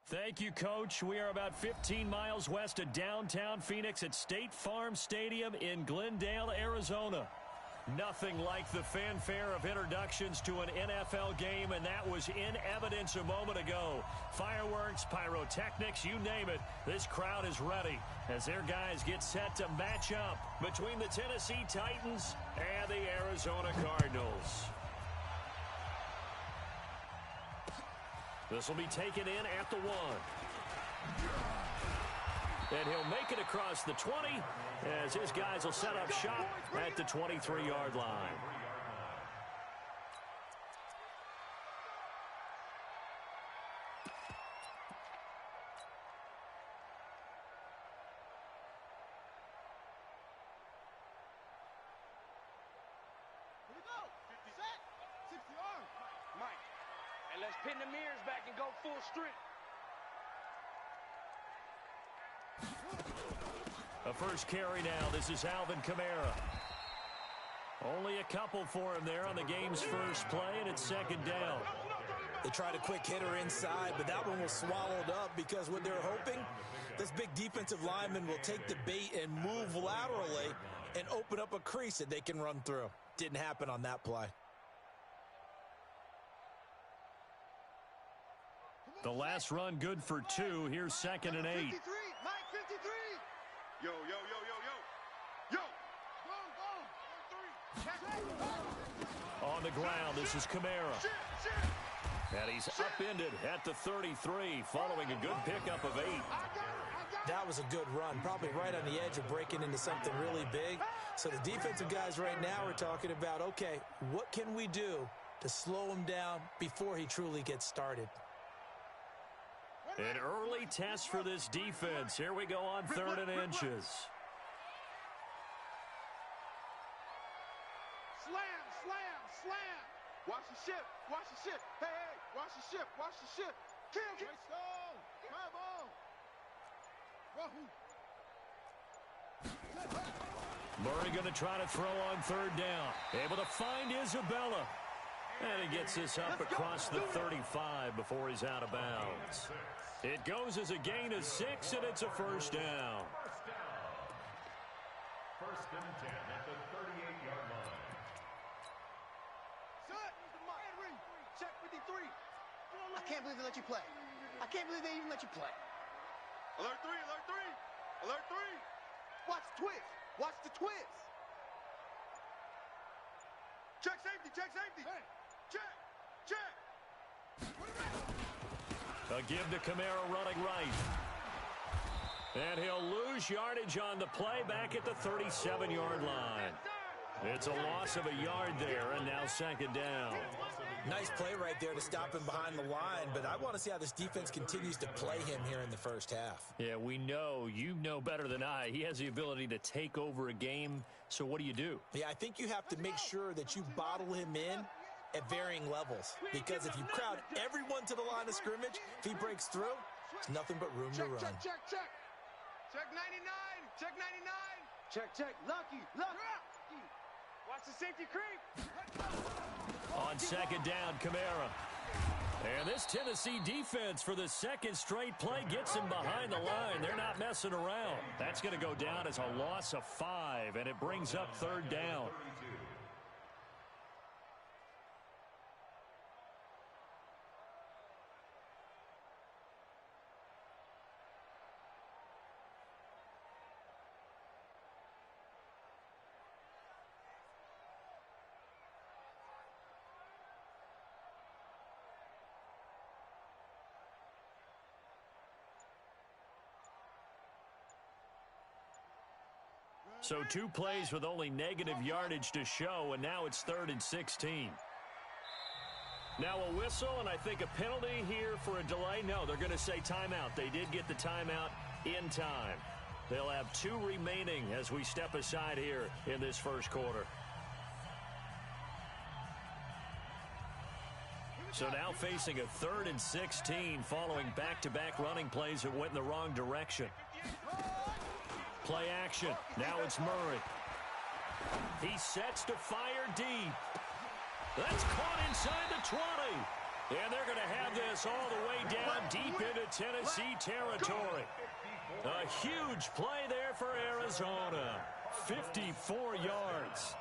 Thank you, Coach. We are about 15 miles west of downtown Phoenix at State Farm Stadium in Glendale, Arizona. Nothing like the fanfare of introductions to an NFL game, and that was in evidence a moment ago. Fireworks, pyrotechnics, you name it. This crowd is ready as their guys get set to match up between the Tennessee Titans and the Arizona Cardinals. This will be taken in at the 1. And he'll make it across the 20 as his guys will set up shop at the 23-yard line. Here we go. Set. 60 yards. Mike. And let's pin the mirrors back and go full strength. A first carry now. This is Alvin Kamara. Only a couple for him there on the game's first play, and it's second down. They tried a quick hitter inside, but that one was swallowed up because what they're hoping, this big defensive lineman will take the bait and move laterally and open up a crease that they can run through. Didn't happen on that play. The last run good for 2. Here's second and 8. 53. Mike, 53. Yo, yo, yo, yo, yo. Yo. On the ground, this is Kamara. And he's upended at the 33, following a good pickup of 8. That was a good run, probably right on the edge of breaking into something really big. So the defensive guys right now are talking about, okay, what can we do to slow him down before he truly gets started? An early test for this defense. Here we go on 3rd and inches. Slam, slam, slam. Watch the ship, watch the ship. Hey, hey, watch the ship, watch the ship. Kill, kill. Let's go. Come on. Murray going to try to throw on 3rd down. Able to find Isabella. And he gets this up across the 35 before he's out of bounds. It goes as a gain of 6, and it's a first down. First and 10 at the 38-yard line. Check 53. I can't believe they let you play. I can't believe they even let you play. Alert 3, alert 3. Alert 3. Watch the twist. Watch the twist. Check safety, check safety. Hey. Check, check. A give to Kamara running right. And he'll lose yardage on the play back at the 37-yard line. It's a loss of a yard there, and now second down. Nice play right there to stop him behind the line, but I want to see how this defense continues to play him here in the first half. Yeah, we know. You know better than I. He has the ability to take over a game, so what do? Yeah, I think you have to make sure that you bottle him in at varying levels, because if you crowd everyone to the line of scrimmage, if he breaks through, there's nothing but room to run. Check, check, check. Check 99. Check 99. Check, check. Lucky. Watch the safety creep. On second down, Kamara. And this Tennessee defense for the second straight play gets him behind the line. They're not messing around. That's going to go down as a loss of 5, and it brings up 3rd down. So 2 plays with only negative yardage to show, and now it's 3rd and 16. Now a whistle, and I think a penalty here for a delay. No, they're going to say timeout. They did get the timeout in time. They'll have 2 remaining as we step aside here in this first quarter. So now facing a 3rd and 16 following back-to-back running plays that went in the wrong direction. Play action. Now it's Murray. He sets to fire deep. That's caught inside the 20. And they're going to have this all the way down deep into Tennessee territory. A huge play there for Arizona. 54 yards.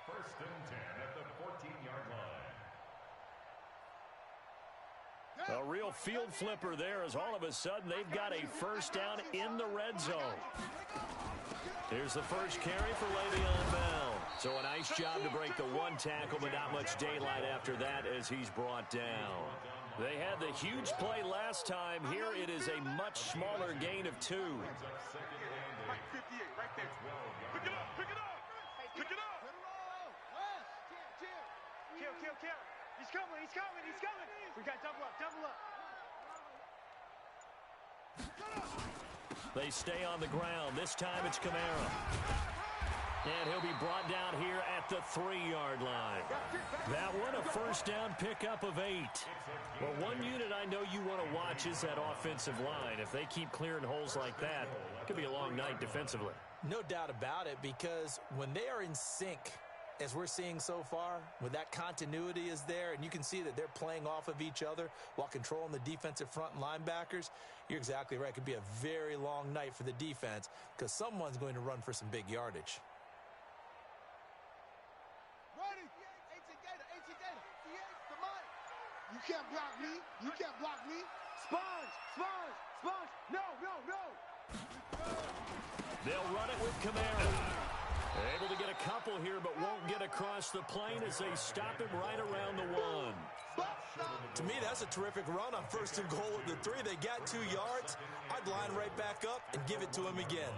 First and 10 at the 14-yard line. A real field flipper there as all of a sudden they've got a first down in the red zone. Here's the first carry for Le'Veon Bell. So a nice job to break the one tackle, but not much daylight after that as he's brought down. They had the huge play last time. Here it is a much smaller gain of 2. 58 right there. Pick it up, pick it up, pick it up. Kill. He's coming. We got double up. They stay on the ground. This time it's Kamara. And he'll be brought down here at the 3-yard line. That one, a first down pickup of 8. Well, one unit I know you want to watch is that offensive line. If they keep clearing holes like that, it could be a long night defensively. No doubt about it, because when they are in sync, as we're seeing so far, when that continuity is there and you can see that they're playing off of each other while controlling the defensive front and linebackers, you're exactly right. It could be a very long night for the defense because someone's going to run for some big yardage. You can't block me. Sponge. No. They'll run it with Kamara. Able to get a couple here, but won't get across the plane as they stop him right around the 1. To me, that's a terrific run on first and goal at the 3. They got 2 yards. I'd line right back up and give it to him again.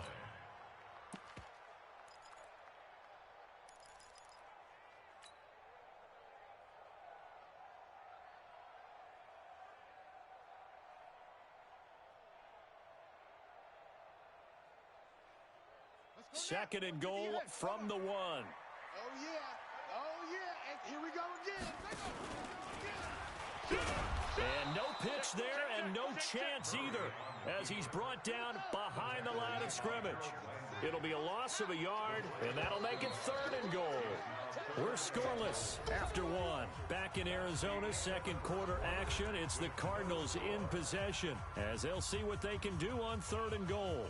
Second and goal from the 1. Oh, yeah. And here we go again. And no pitch there and no chance either as he's brought down behind the line of scrimmage. It'll be a loss of a yard, and that'll make it third and goal. We're scoreless after 1. Back in Arizona, second quarter action. It's the Cardinals in possession as they'll see what they can do on third and goal.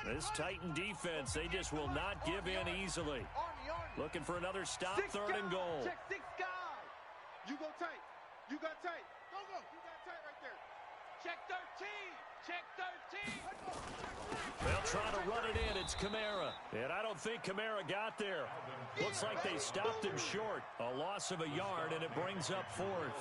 This Titan defense, they just will not give in easily. Looking for another stop, third and goal. Check 6 guys. You go tight. You got tight. Go. You got tight right there. Check 13. They'll try to run it in. It's Kamara. And I don't think Kamara got there. Looks like they stopped him short. A loss of a yard, and it brings up 4th.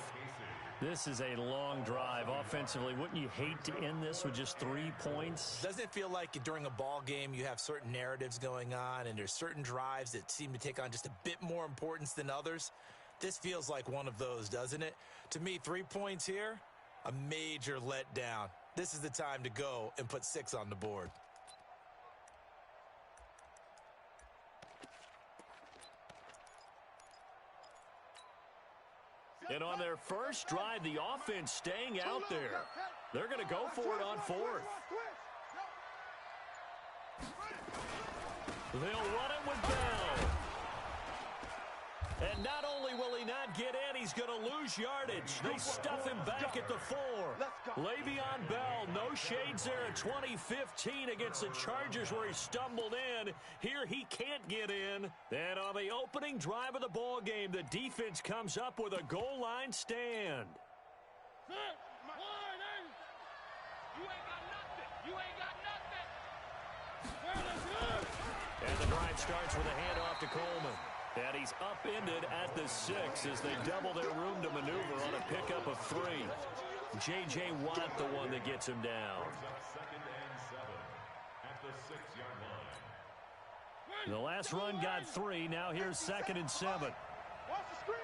This is a long drive offensively. Wouldn't you hate to end this with just 3 points? Doesn't it feel like during a ball game you have certain narratives going on and there's certain drives that seem to take on just a bit more importance than others? This feels like one of those, doesn't it? To me, 3 points here, a major letdown. This is the time to go and put 6 on the board. And on their first drive, the offense staying out there. They're going to go for it on 4th. They'll run it with Bell. And not only will he not get in, he's going to lose yardage. They stuff him back at the 4. Le'Veon Bell, no shades there in 2015 against the Chargers where he stumbled in. Here he can't get in. And on the opening drive of the ball game, the defense comes up with a goal line stand. And the drive starts with a handoff to Coleman. And he's upended at the 6 as they double their room to maneuver on a pickup of 3. J.J. Watt, the one that gets him down. Second and 7 at the 6-yard line. The last run got 3. Now here's second and 7. Watch the screen.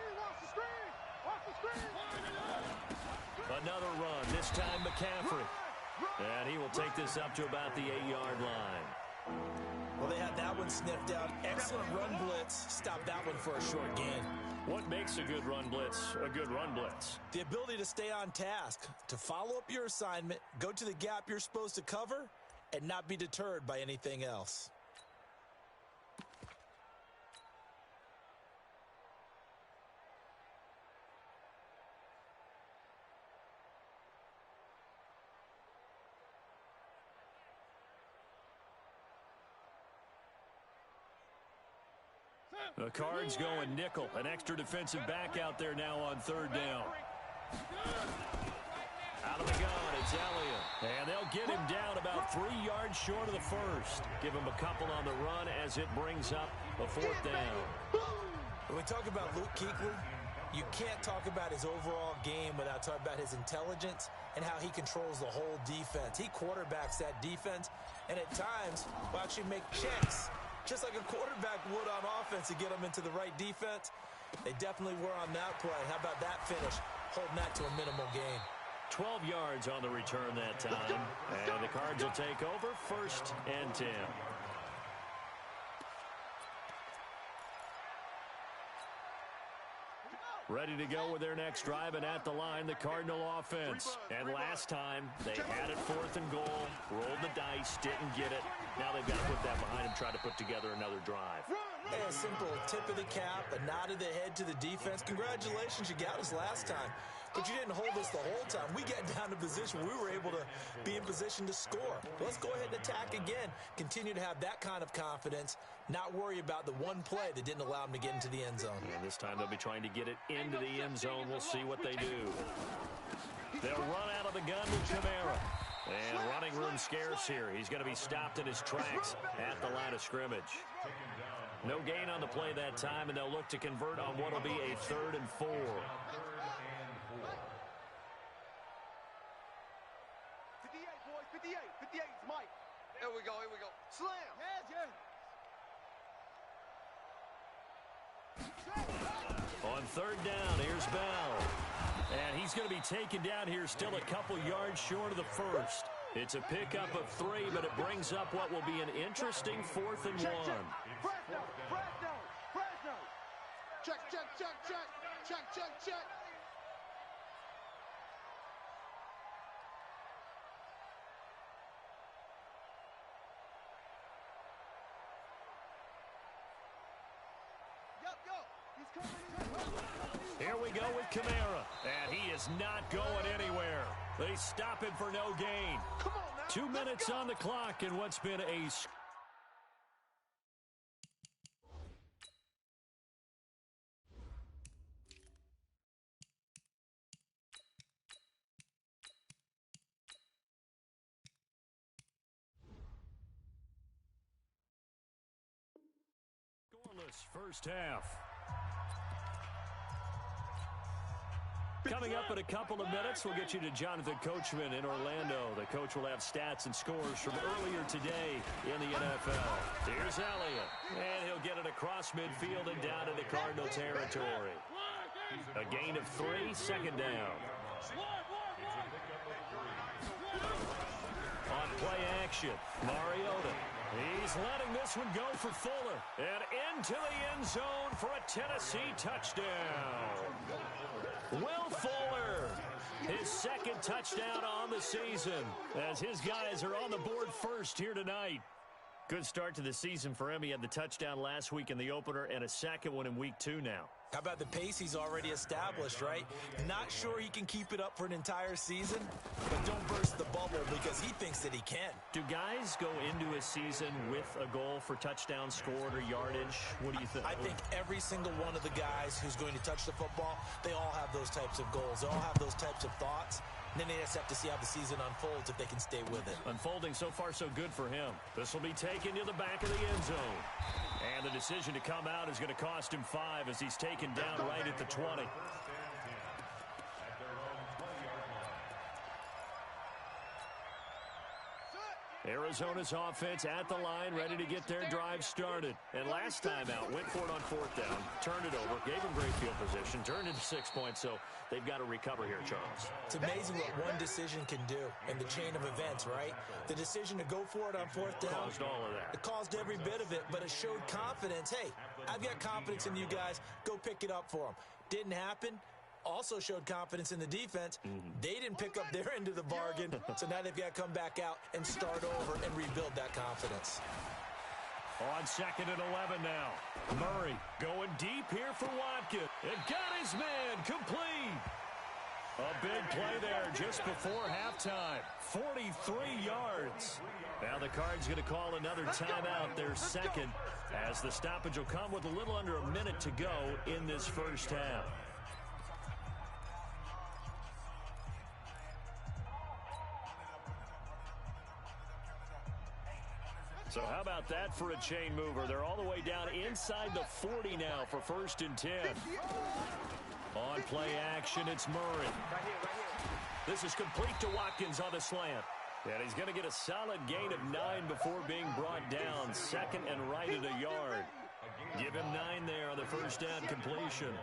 Another run, this time McCaffrey. And he will take this up to about the 8-yard line. Well, they had that one sniffed out. Excellent run blitz. Stop that one for a short gain. What makes a good run blitz a good run blitz? The ability to stay on task, to follow up your assignment, go to the gap you're supposed to cover, and not be deterred by anything else. The Cards going nickel. An extra defensive back out there now on third down. Out of the gun, it's Elliott. And they'll get him down about 3 yards short of the first. Give him a couple on the run as it brings up a fourth down. When we talk about Luke Kuechly, you can't talk about his overall game without talking about his intelligence and how he controls the whole defense. He quarterbacks that defense, and at times will actually make checks, just like a quarterback would on offense to get them into the right defense. They definitely were on that play. How about that finish? Holding that to a minimal gain. 12 yards on the return that time. And the Cards will take over 1st and 10. Ready to go with their next drive, and at the line, the Cardinal offense. And last time, they had it 4th and goal, rolled the dice, didn't get it. Now they've got to put that behind them, try to put together another drive. Hey, a simple tip of the cap, a nod of the head to the defense. Congratulations, you got us last time. But you didn't hold us the whole time. We got down to position. We were able to be in position to score. Let's go ahead and attack again. Continue to have that kind of confidence. Not worry about the one play that didn't allow them to get into the end zone. And this time they'll be trying to get it into the end zone. We'll see what they do. They'll run out of the gun with Kamara. And running room scarce here. He's going to be stopped in his tracks at the line of scrimmage. No gain on the play that time, and they'll look to convert on what will be a 3rd and 4. 58 is Mike. Here we go. Slam. On 3rd down, here's Bell. And he's going to be taken down here still a couple yards short of the first. It's a pickup of 3, but it brings up what will be an interesting 4th and 1. Fresno. Check. Here we go with Kamara, and he is not going anywhere. They stop him for no gain. 2 minutes on the clock in what's been a... scoreless first half. Coming up in a couple of minutes, we'll get you to Jonathan Coachman in Orlando. The coach will have stats and scores from earlier today in the NFL. Here's Elliott, and he'll get it across midfield and down into Cardinal territory. A gain of 3, 2nd down. On play action, Mariota. He's letting this one go for Fuller. And into the end zone for a Tennessee touchdown. Will Fuller, his 2nd touchdown on the season, as his guys are on the board first here tonight. Good start to the season for him. He had the touchdown last week in the opener and a 2nd one in week 2 now. How about the pace he's already established, right? Not sure he can keep it up for an entire season, but don't burst the bubble because he thinks that he can. Do guys go into a season with a goal for touchdown scored or yardage? What do you think? I think every single one of the guys who's going to touch the football, they all have those types of goals. They all have those types of thoughts. And then they just have to see how the season unfolds if they can stay with it. Unfolding so far so good for him. This will be taken to the back of the end zone. And the decision to come out is going to cost him 5 as he's taken down right at the 20. Arizona's offense at the line, ready to get their drive started. And last time out, went for it on 4th down, turned it over, gave them great field position, turned into 6 points, so they've got to recover here, Charles. It's amazing what one decision can do in the chain of events, right? The decision to go for it on 4th down. Caused all of that. It caused every bit of it, but it showed confidence. Hey, I've got confidence in you guys. Go pick it up for them. Didn't happen. Also showed confidence in the defense. They didn't pick up their end of the bargain, so now they've got to come back out and start over and rebuild that confidence. On 2nd and 11 now. Murray going deep here for Watkins. It got his man complete. A big play there just before halftime. 43 yards. Now the Cards going to call another timeout, their second, as the stoppage will come with a little under a minute to go in this first half. So how about that for a chain mover? They're all the way down inside the 40 now for 1st and 10. On play action, it's Murray. This is complete to Watkins on the slant. And he's going to get a solid gain of 9 before being brought down. 2nd and right at a yard. Give him 9 there on the first down completion.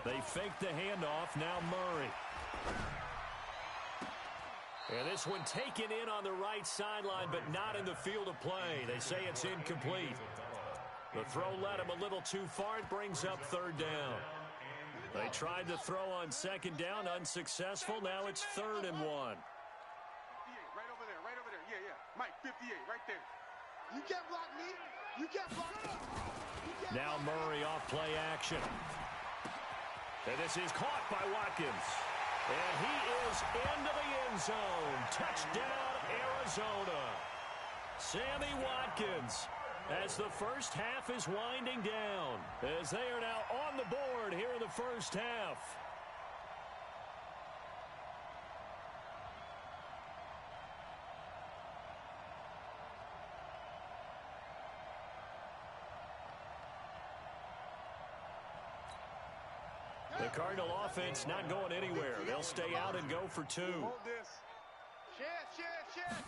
They fake the handoff. Now Murray. And this one taken in on the right sideline, but not in the field of play. They say it's incomplete. The throw led him a little too far. It brings up 3rd down. They tried to throw on 2nd down, unsuccessful. Now it's 3rd and 1. 58, right over there, right over there. Yeah, yeah. Mike, 58, right there. You can't block me. You can't block me. Now Murray off play action. And this is caught by Watkins. And he is into the end zone. Touchdown, Arizona. Sammy Watkins, as the first half is winding down, as they are now on the board here in the first half. The Cardinal offense not going anywhere. They'll stay out and go for 2. Hold this. Share.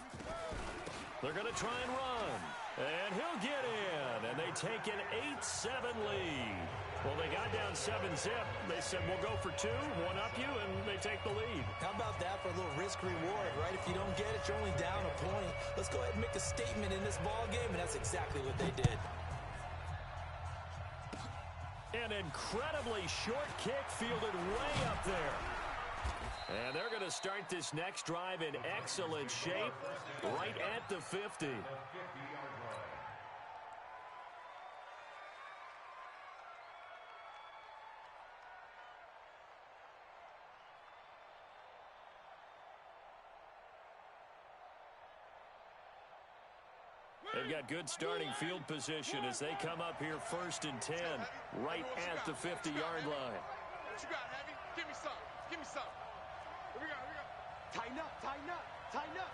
They're going to try and run. And he'll get in. And they take an 8-7 lead. Well, they got down 7-zip. They said, we'll go for 2, one up you, and they take the lead. How about that for a little risk-reward, right? If you don't get it, you're only down a point. Let's go ahead and make a statement in this ball game, and that's exactly what they did. An incredibly short kick fielded way up there. And they're going to start this next drive in excellent shape right at the 50. They've got good starting field position as they come up here 1st and 10 right at the 50-yard line. What you got, Heavy? Give me some. Give me some. Here we go. Tighten up, tighten up, tighten up.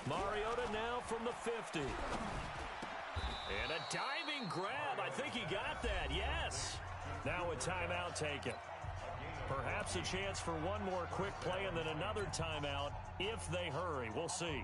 Mariota now from the 50. And a diving grab. I think he got that. Yes. Now a timeout taken. Perhaps a chance for one more quick play and then another timeout if they hurry. We'll see.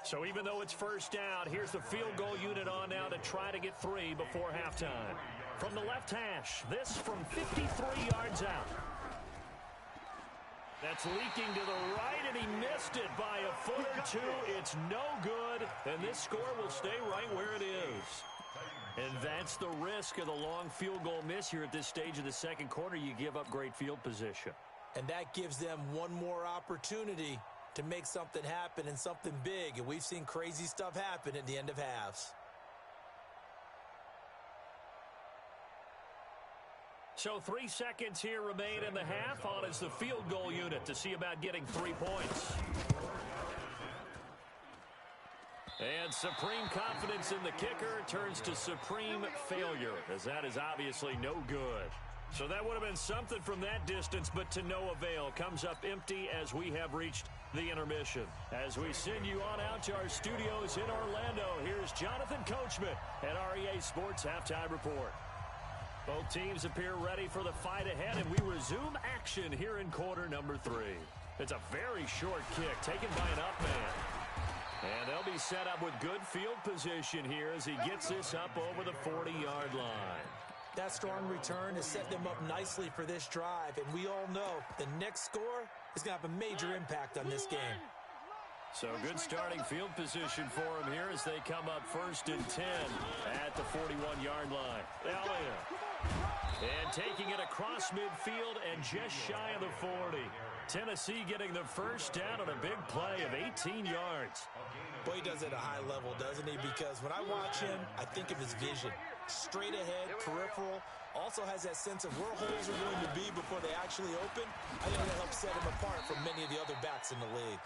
So even though it's first down, here's the field goal unit on now to try to get 3 before halftime. From the left hash, this from 53 yards out. That's leaking to the right, and he missed it by a foot or 2. It's no good, and this score will stay right where it is. And that's the risk of the long field goal miss here at this stage of the second quarter. You give up great field position. And that gives them one more opportunity to make something happen and something big. And we've seen crazy stuff happen at the end of halves. So 3 seconds here remain in the half. On is the field goal unit to see about getting 3 points. And supreme confidence in the kicker turns to supreme failure, as that is obviously no good. So that would have been something from that distance, but to no avail. Comes up empty as we have reached the intermission. As we send you on out to our studios in Orlando, here's Jonathan Coachman at REA Sports Halftime Report. Both teams appear ready for the fight ahead, and we resume action here in quarter number 3. It's a very short kick taken by an up man. And they'll be set up with good field position here as he gets this up over the 40-yard line. That strong return has set them up nicely for this drive, and we all know the next score is going to have a major impact on this game. So good starting field position for him here as they come up 1st and 10 at the 41-yard line. Elliott. And taking it across midfield and just shy of the 40. Tennessee getting the first down on a big play of 18 yards. Boy, he does it at a high level, doesn't he? Because when I watch him, I think of his vision. Straight ahead, peripheral, also has that sense of where holes are going to be before they actually open. I think that helps set him apart from many of the other backs in the league.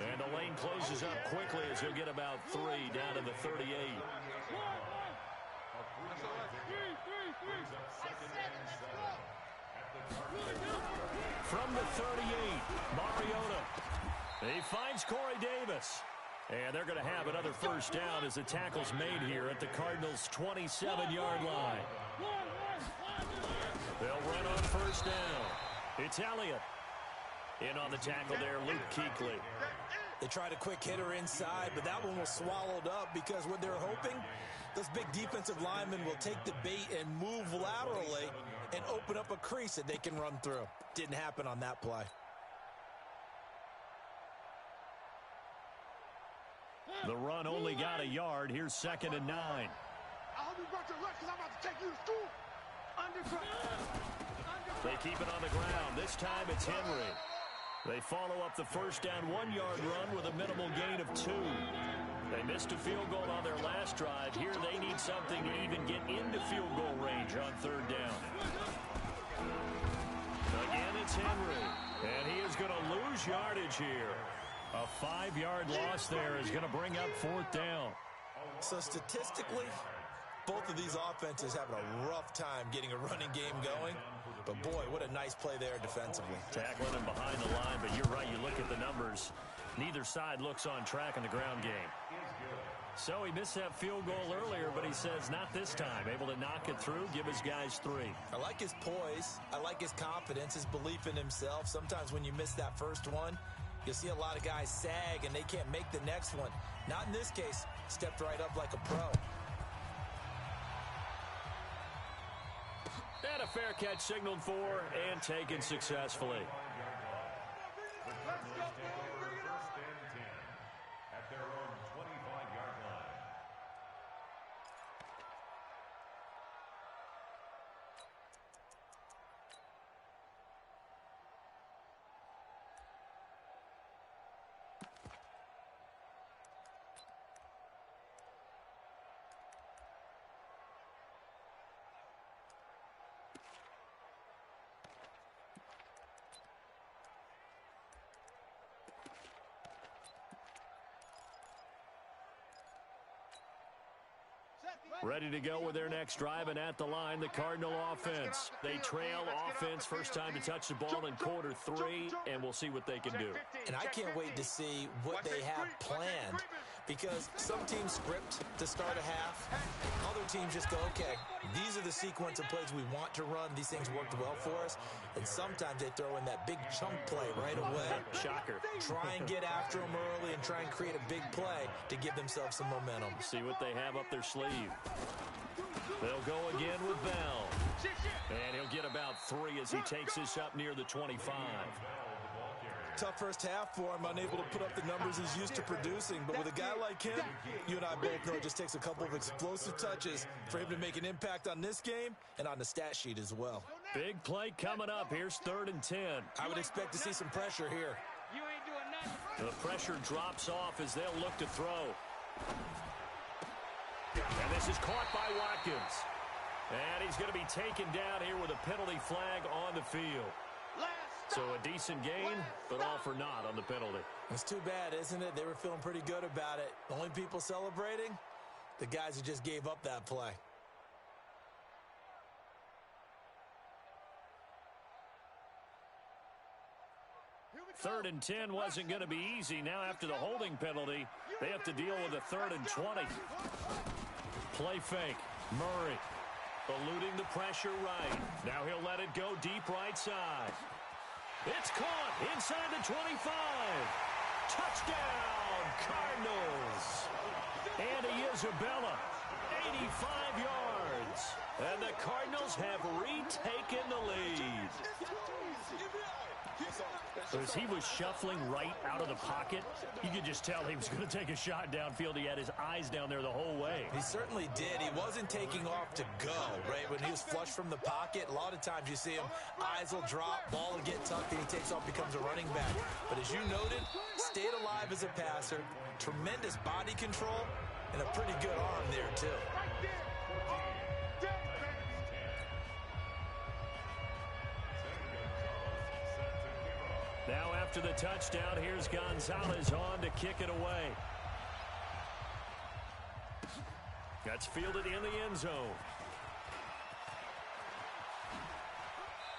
And the lane closes up quickly as he'll get about 3 down to the 38. From the 38, Mariota. He finds Corey Davis. And they're going to have another first down as the tackle's made here at the Cardinals' 27-yard line. They'll run on first down. It's Elliott. In on the tackle there, Luke Kuechly. They tried a quick hitter inside, but that one was swallowed up because what they're hoping, those big defensive linemen will take the bait and move laterally and open up a crease that they can run through. Didn't happen on that play. The run only got a yard. Here's 2nd and 9. I hope you brought your lunch because I'm about to take you to school. They keep it on the ground. This time it's Henry. They follow up the first down 1-yard run with a minimal gain of 2. They missed a field goal on their last drive. Here they need something to even get into field goal range on 3rd down. Again, it's Henry. And he is going to lose yardage here. A 5-yard loss there is going to bring up 4th down. So statistically, both of these offenses having a rough time getting a running game going. But, boy, what a nice play there defensively. Tackling him behind the line, but you're right. You look at the numbers. Neither side looks on track in the ground game. So he missed that field goal earlier, but he says not this time. Able to knock it through, give his guys 3. I like his poise. I like his confidence, his belief in himself. Sometimes when you miss that first one, you'll see a lot of guys sag, and they can't make the next one. Not in this case. Stepped right up like a pro. And a fair catch signaled for and taken successfully. At their own 25-yard line. Ready to go with their next drive, and at the line, the Cardinal offense. They trail offense, first time to touch the ball in quarter 3, and we'll see what they can do. And I can't wait to see what they have planned, because some teams script to start a half. Other teams just go, okay, these are the sequence of plays we want to run. These things worked well for us. And sometimes they throw in that big chunk play right away. Shocker. Try and get after them early and try and create a big play to give themselves some momentum. See what they have up their sleeve. They'll go again with Bell. And he'll get about 3 as he takes this up near the 25. Tough first half for him, unable to put up the numbers he's used to producing. But with a guy like him, you and I both know it just takes a couple of explosive touches for him to make an impact on this game and on the stat sheet as well. Big play coming up. Here's 3rd and 10. I would expect to see some pressure here. The pressure drops off as they'll look to throw. And this is caught by Watkins. And he's going to be taken down here with a penalty flag on the field. So a decent gain, but all for naught on the penalty. It's too bad, isn't it? They were feeling pretty good about it. The only people celebrating, the guys who just gave up that play. Third and 10 wasn't going to be easy. Now after the holding penalty, they have to deal with a 3rd and 20. Play fake. Murray. Eluding the pressure right. Now he'll let it go deep right side. It's caught inside the 25. Touchdown, Cardinals. Andy Isabella, 85 yards. And the Cardinals have retaken the lead. As he was shuffling right out of the pocket, you could just tell he was going to take a shot downfield. He had his eyes down there the whole way. He certainly did. He wasn't taking off to go, right? When he was flush from the pocket, a lot of times you see him, eyes will drop, ball will get tucked, and he takes off, becomes a running back. But as you noted, stayed alive as a passer, tremendous body control, and a pretty good arm there, too. Now after the touchdown, here's Gonzalez on to kick it away. That's fielded in the end zone.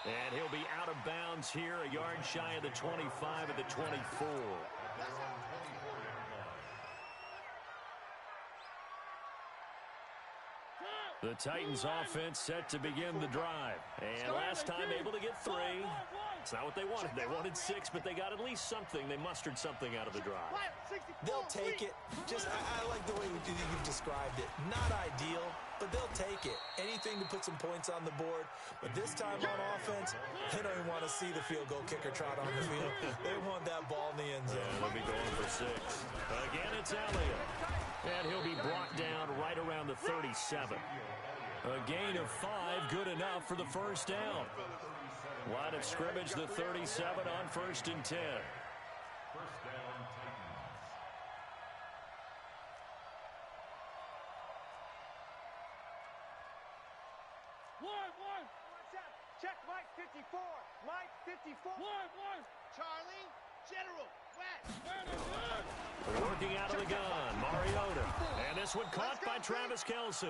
And he'll be out of bounds here, a yard shy of the 25 at the 24. The Titans offense set to begin the drive. And last time able to get 3. It's not what they wanted. They wanted 6, but they got at least something. They mustered something out of the drive. They'll take it. I like the way you've described it. Not ideal, but they'll take it. Anything to put some points on the board. But this time on offense, they don't even want to see the field goal kicker trot on the field. They want that ball in the end zone. Yeah, they'll be going for 6. Again, it's Elliott. And he'll be brought down right around the 37. A gain of 5, good enough for the first down. Line of scrimmage, the 37 on 1st and 10. First down, Titans. One. Check Mike 54. Mike 54. One. Charlie, General, West. Working out of the gun, Mariota. And this one caught by Travis Kelce.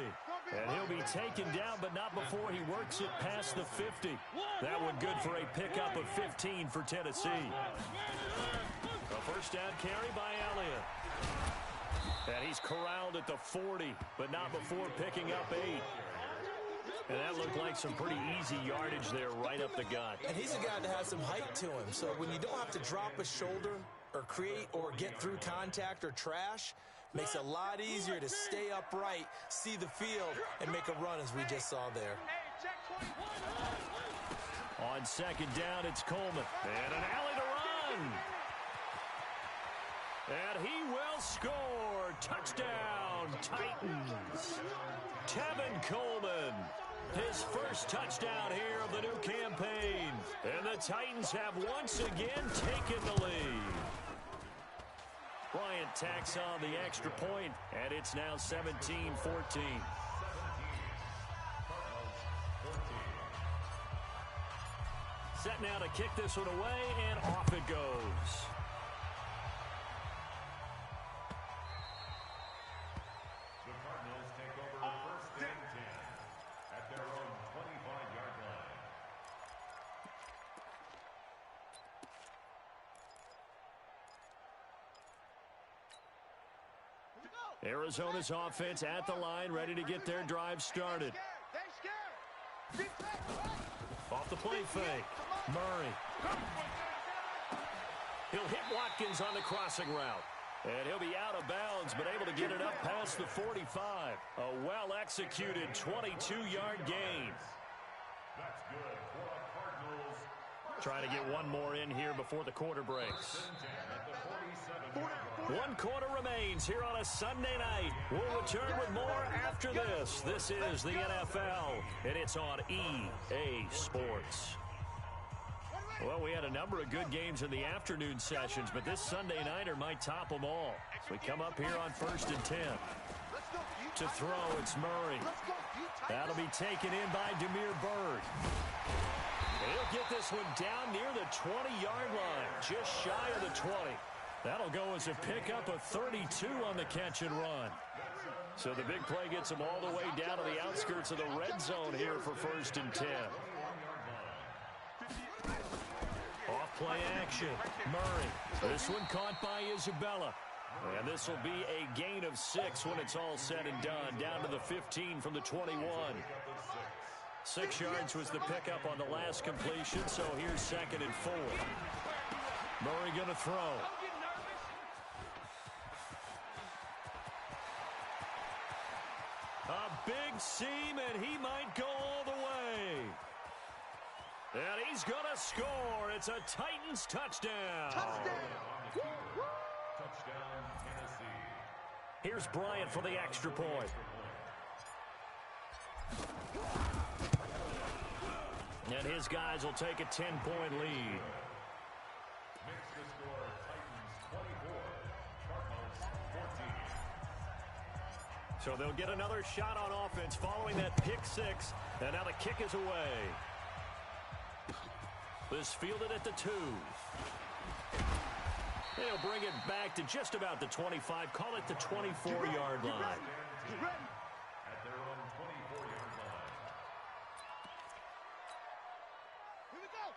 And he'll be taken down, but not before he works it past the 50. That one good for a pickup of 15 for Tennessee. A first down carry by Elliott. And he's corralled at the 40, but not before picking up 8. And that looked like some pretty easy yardage there right up the gut. And he's a guy that has some height to him. So when you don't have to drop a shoulder or create or get through contact or trash, makes it a lot easier to stay upright, see the field, and make a run as we just saw there. On second down, it's Coleman. And an alley to run. And he will score. Touchdown, Titans. Tevin Coleman. His first touchdown here of the new campaign. And the Titans have once again taken the lead. Bryant tacks on the extra point, and it's now 17-14. Set now to kick this one away, and off it goes. The Cardinals take over first and 10 at their own 25-yard line. Arizona's offense at the line, ready to get their drive started. Off the play fake. Murray. He'll hit Watkins on the crossing route. And he'll be out of bounds, but able to get it up past the 45. A well-executed 22-yard gain. That's good for the Cardinals. Trying to get one more in here before the quarter breaks. At the 47-yard line. 1 quarter remains here on a Sunday night. We'll return with more after this. This is the NFL, and it's on EA Sports. Well, we had a number of good games in the afternoon sessions, but this Sunday nighter might top them all. So we come up here on 1st and 10. To throw, it's Murray. That'll be taken in by Demir Bird. He'll get this one down near the 20-yard line, just shy of the 20. That'll go as a pickup of 32 on the catch and run. So the big play gets them all the way down to the outskirts of the red zone here for 1st and 10. Off play action. Murray. This one caught by Isabella. And this will be a gain of 6 when it's all said and done. Down to the 15 from the 21. 6 yards was the pickup on the last completion, so here's 2nd and 4. Murray going to throw. A big seam, and he might go all the way. And he's going to score. It's a Titans touchdown. Touchdown, Tennessee. Here's Bryant for the extra point. And his guys will take a 10-point lead. Makes the score Titans 24, Cardinals 14. So they'll get another shot on offense following that pick 6. And now the kick is away. This fielded at the 2. They'll bring it back to just about the 25. Call it the 24-yard line. At their own 24-yard line.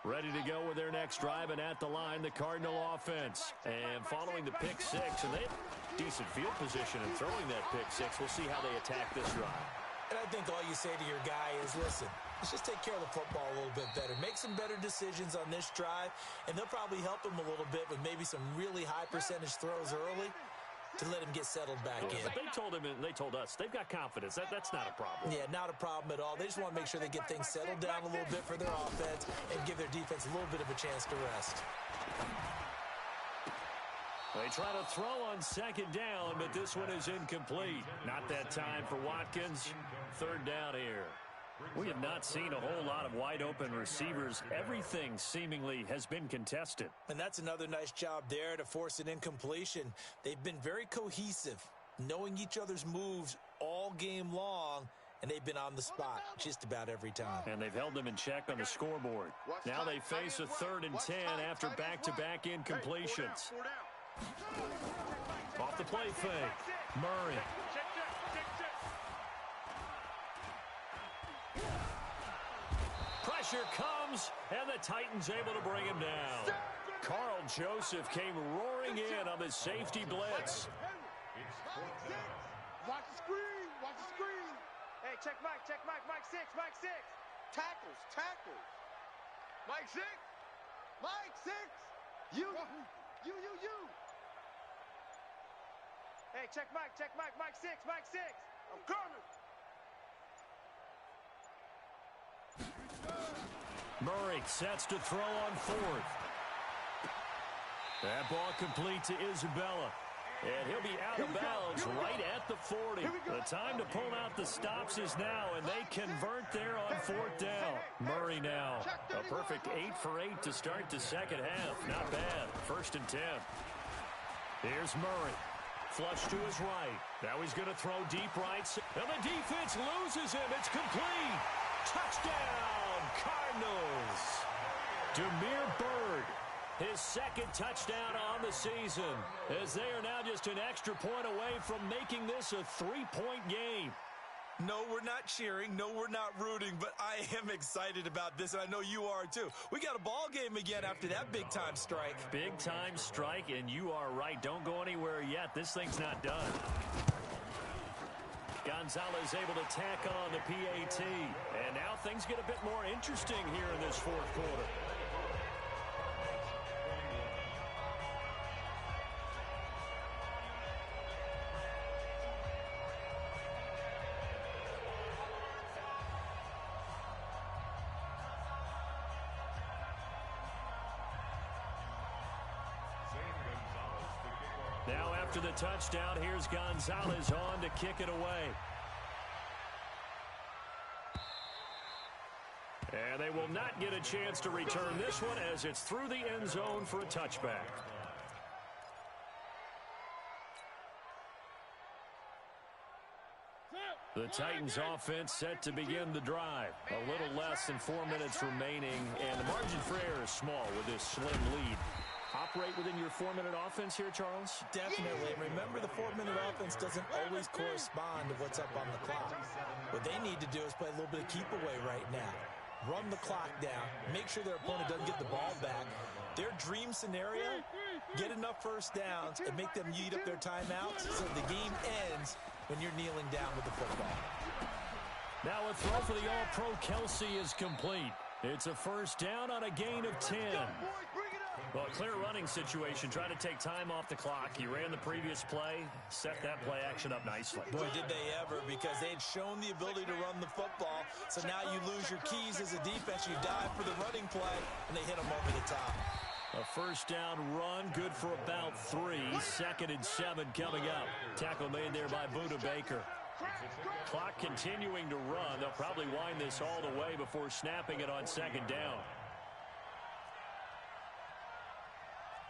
Ready to go with their next drive, and at the line, the Cardinal offense. And following the pick 6, and they have decent field position in throwing that pick 6. We'll see how they attack this drive. And I think all you say to your guy is, listen, let's just take care of the football a little bit better. Make some better decisions on this drive, and they'll probably help him a little bit with maybe some really high percentage throws early to let him get settled back in. But they told him, and they told us, they've got confidence. That's not a problem. Yeah, not a problem at all. They just want to make sure they get things settled down a little bit for their offense and give their defense a little bit of a chance to rest. They try to throw on 2nd down, but this one is incomplete. Not that time for Watkins. 3rd down here. We have not seen a whole lot of wide-open receivers. Everything seemingly has been contested. And that's another nice job there to force an incompletion. They've been very cohesive, knowing each other's moves all game long, and they've been on the spot just about every time. And they've held them in check on the scoreboard. Now they face a 3rd and 10 after back-to-back incompletions. Off the play fake. Murray. Pressure comes, and the Titans able to bring him down. Carl Joseph came roaring in on the safety blitz. Watch the screen. Watch the screen. Hey, check Mike. Mike 6. Tackles. Mike 6. Mike 6. You. Hey, check Mike. Mike 6. I'm coming. Murray sets to throw on 4th. That ball complete to Isabella. And he'll be out of bounds right at the 40. The time to pull out the stops is now, and they convert there on 4th down. Murray now. A perfect 8 for 8 to start the 2nd half. Not bad. 1st and 10. Here's Murray. Flush to his right. Now he's going to throw deep right. And the defense loses him. It's complete. Touchdown, Cardinals. Demir Bird. His 2nd touchdown on the season, as they are now just an extra point away from making this a 3-point game. No, we're not cheering. No, we're not rooting, but I am excited about this, and I know you are too. We got a ball game again after that big-time strike. Big-time strike, and you are right. Don't go anywhere yet. This thing's not done. Gonzalez able to tack on the PAT, and now things get a bit more interesting here in this 4th quarter. Now after the touchdown, here's Gonzalez on to kick it away. And they will not get a chance to return this one as it's through the end zone for a touchback. The Titans offense set to begin the drive. A little less than 4 minutes remaining, and the margin for error is small with this slim lead. Operate within your 4-minute offense here, Charles? Definitely. Remember, the 4-minute offense doesn't always correspond to what's up on the clock. What they need to do is play a little bit of keep away right now. Run the clock down. Make sure their opponent doesn't get the ball back. Their dream scenario get enough first downs, and make them eat up their timeouts so the game ends when you're kneeling down with the football. Now a throw for the All-Pro Kelsey is complete. It's a first down on a gain of 10. Well, a clear running situation, trying to take time off the clock. He ran the previous play, set that play action up nicely. Boy, did they ever, because they had shown the ability to run the football. So now you lose your keys as a defense. You dive for the running play, and they hit them over the top. A first down run, good for about 3. 2nd and 7 coming up. Tackle made there by Buda Baker. Clock continuing to run. They'll probably wind this all the way before snapping it on 2nd down.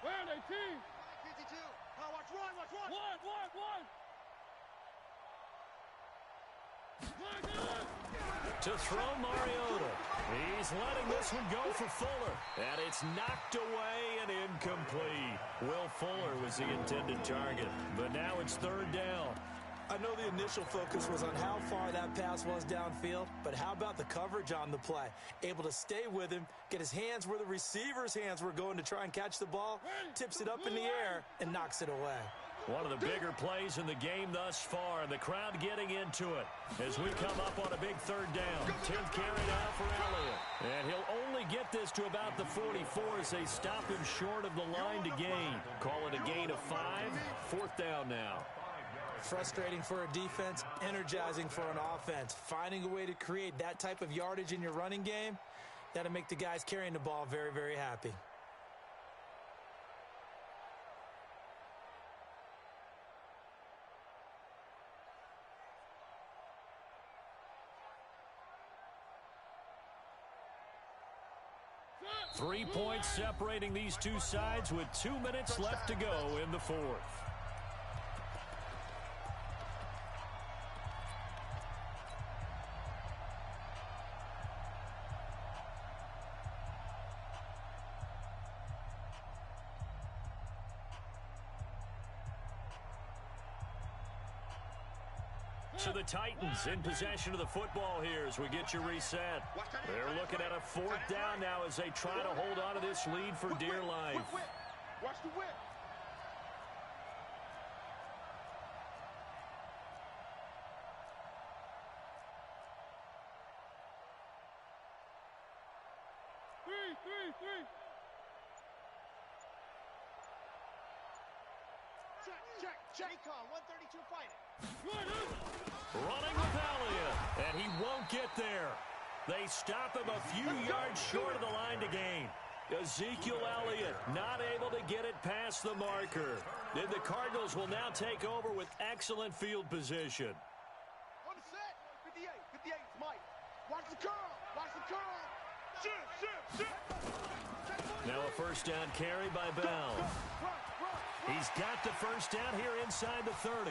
Where 18? 52. Watch one, watch one. One. To throw Mariota. He's letting this one go for Fuller. And it's knocked away and incomplete. Will Fuller was the intended target. But now it's 3rd down. I know the initial focus was on how far that pass was downfield, but how about the coverage on the play? Able to stay with him, get his hands where the receiver's hands were going to try and catch the ball, tips it up in the air, and knocks it away. One of the bigger plays in the game thus far, and the crowd getting into it as we come up on a big 3rd down. 10th carry now for Elliott. And he'll only get this to about the 44 as they stop him short of the line to gain. Call it a gain of 5. 4th down now. Frustrating for a defense, energizing for an offense. Finding a way to create that type of yardage in your running game, that'll make the guys carrying the ball very, very happy. Three points separating these two sides with 2 minutes left to go in the 4th. So the Titans in possession of the football here as we get you reset. They're looking at a 4th down now as they try to hold on to this lead for dear life. Watch the whip. Three. Check. Recon, 132 fighting. Running with Elliott, and he won't get there. They stop him a few yards short of the line to gain. Ezekiel Elliott not able to get it past the marker. Then the Cardinals will now take over with excellent field position. On the set, 58, Mike. Watch the curl. Shit. Now a first down carry by Bell. He's got the first down here inside the 30.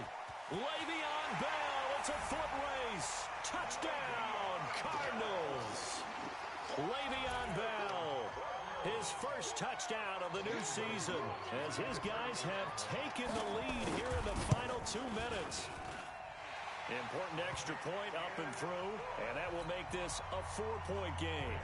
Le'Veon Bell, it's a foot race. Touchdown, Cardinals. Le'Veon Bell, his first touchdown of the new season, as his guys have taken the lead here in the final 2 minutes. Important extra point up and through, and that will make this a 4-point game.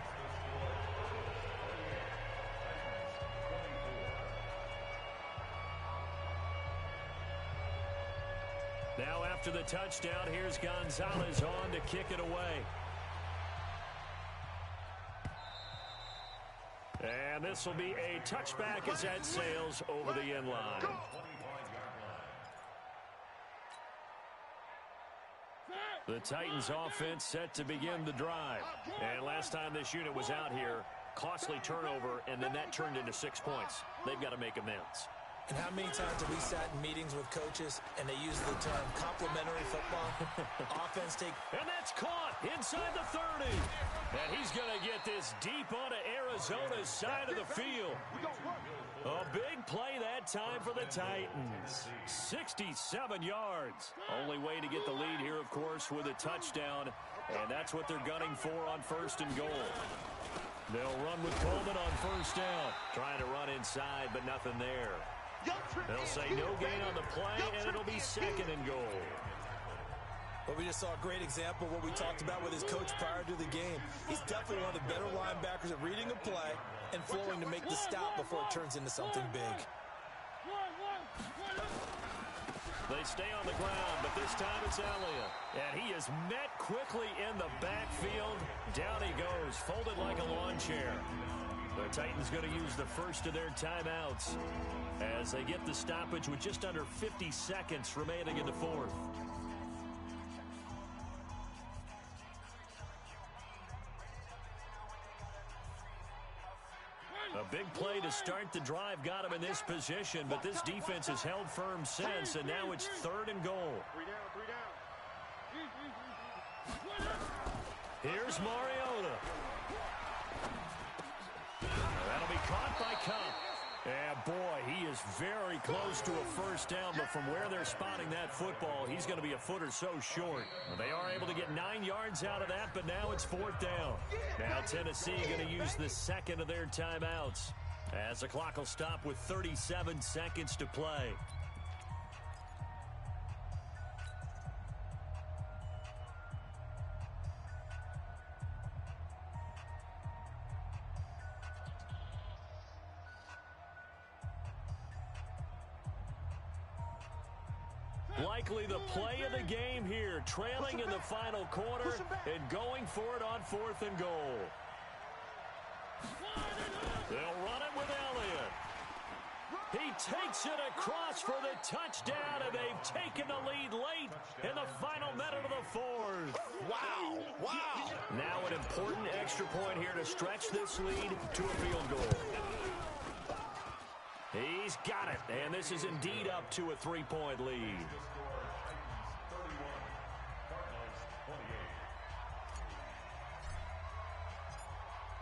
Now after the touchdown, here's Gonzalez on to kick it away. And this will be a touchback as that sails over the end line. The Titans offense set to begin the drive. And last time this unit was out here, costly turnover, and then that turned into 6 points. They've got to make amends. And how many times have we sat in meetings with coaches and they use the term complementary football? Offense take... And that's caught inside the 30. And he's going to get this deep onto Arizona's side of the field. A big play that time for the Titans. 67 yards. Only way to get the lead here, of course, with a touchdown. And that's what they're gunning for on 1st and goal. They'll run with Coleman on 1st down. Trying to run inside, but nothing there. They'll say no gain on the play, and it'll be 2nd and goal. Well, we just saw a great example of what we talked about with his coach prior to the game. He's definitely one of the better linebackers at reading a play and flowing to make the stop before it turns into something big. They stay on the ground, but this time it's Elliott. And he is met quickly in the backfield. Down he goes, folded like a lawn chair. The Titans going to use the first of their timeouts as they get the stoppage with just under 50 seconds remaining in the fourth. A big play to start the drive got him in this position, but this defense has held firm since, and now it's 3rd and goal. 3 down. Here's Mariota. That'll be caught by Cup. And boy, he is very close to a first down, but from where they're spotting that football, he's going to be a foot or so short. They are able to get 9 yards out of that, but now it's 4th down. Now Tennessee going to use the second of their timeouts as the clock will stop with 37 seconds to play. Likely the play of the game here, trailing in the final quarter and going for it on 4th and goal. They'll run it with Elliott. He takes it across for the touchdown, and they've taken the lead late in the final minute of the fourth. Wow, wow. Now an important extra point here to stretch this lead to a field goal. He's got it, and this is indeed up to a 3-point lead.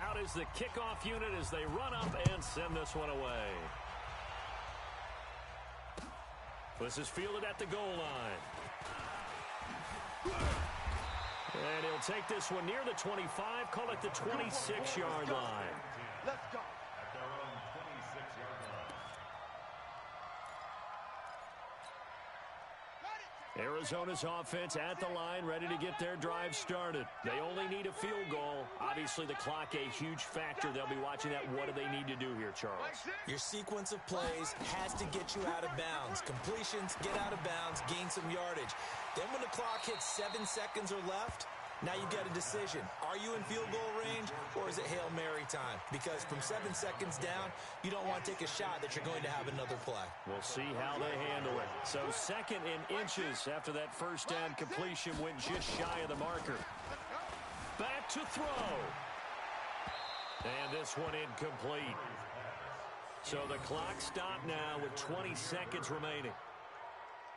Out is the kickoff unit as they run up and send this one away. This is fielded at the goal line. And he'll take this one near the 25, call it the 26-yard line. Let's go. At their own 26-yard line. Arizona's offense at the line, ready to get their drive started. They only need a field goal. Obviously, the clock a huge factor. They'll be watching that. What do they need to do here, Charles? Your sequence of plays has to get you out of bounds. Completions, get out of bounds, gain some yardage. Then when the clock hits 7 seconds or left, now you get a decision. Are you in field goal range, or is it Hail Mary time? Because from 7 seconds down, you don't want to take a shot that you're going to have another play. We'll see how they handle it. So 2nd in inches after that first down completion went just shy of the marker. Back to throw. And this one incomplete. So the clock stopped now with 20 seconds remaining.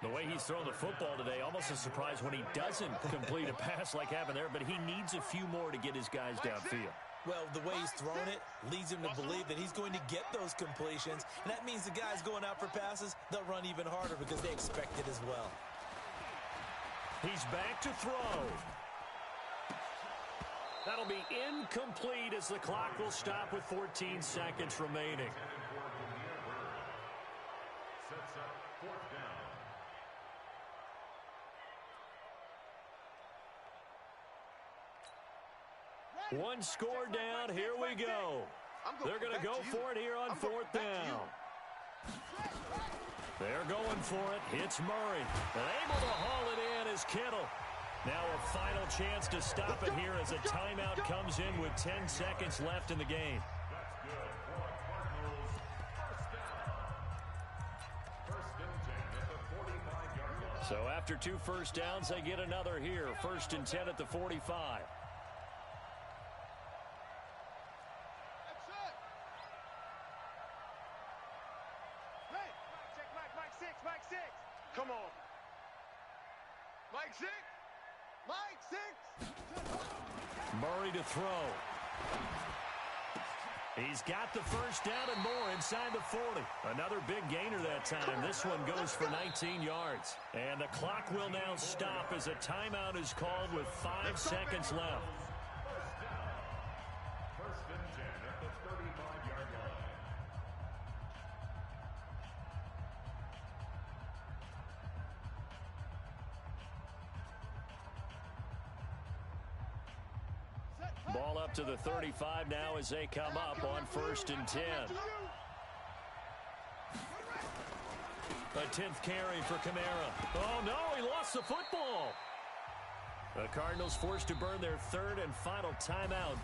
The way he's thrown the football today, almost a surprise when he doesn't complete a pass like happened there, but he needs a few more to get his guys downfield. Well, the way he's thrown it leads him to believe that he's going to get those completions, and that means the guys going out for passes, they'll run even harder because they expect it as well. He's back to throw. That'll be incomplete as the clock will stop with 14 seconds remaining. Sets up 4th down. One score down, here we go. They're going to go for it here on 4th down. They're going for it. It's Murray. And able to haul it in is Kittle. Now a final chance to stop it here as a timeout comes in with 10 seconds left in the game. That's good for Cardinals. First down. 1st and 10 at the 45-yard line. So after 2 first downs, they get another here. 1st and 10 at the 45. Come on. Mike 6. Mike 6. Murray to throw. He's got the first down and more inside the 40. Another big gainer that time. This one goes for 19 yards. And the clock will now stop as a timeout is called with 5 seconds left. 1st and 10 at the 35-yard line. Ball up to the 35 now as they come up on 1st and 10. A 10th carry for Kamara. Oh, no, he lost the football. The Cardinals forced to burn their third and final timeout.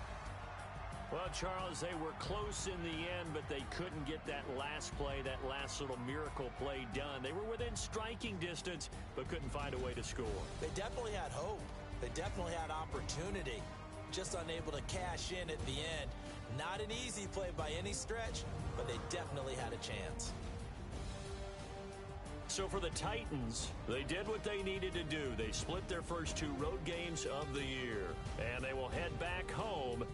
Well, Charles, they were close in the end, but they couldn't get that last play, that last little miracle play done. They were within striking distance, but couldn't find a way to score. They definitely had hope. They definitely had opportunity. Just unable to cash in at the end. Not an easy play by any stretch, but they definitely had a chance. So for the Titans, they did what they needed to do. They split their first 2 road games of the year, and they will head back home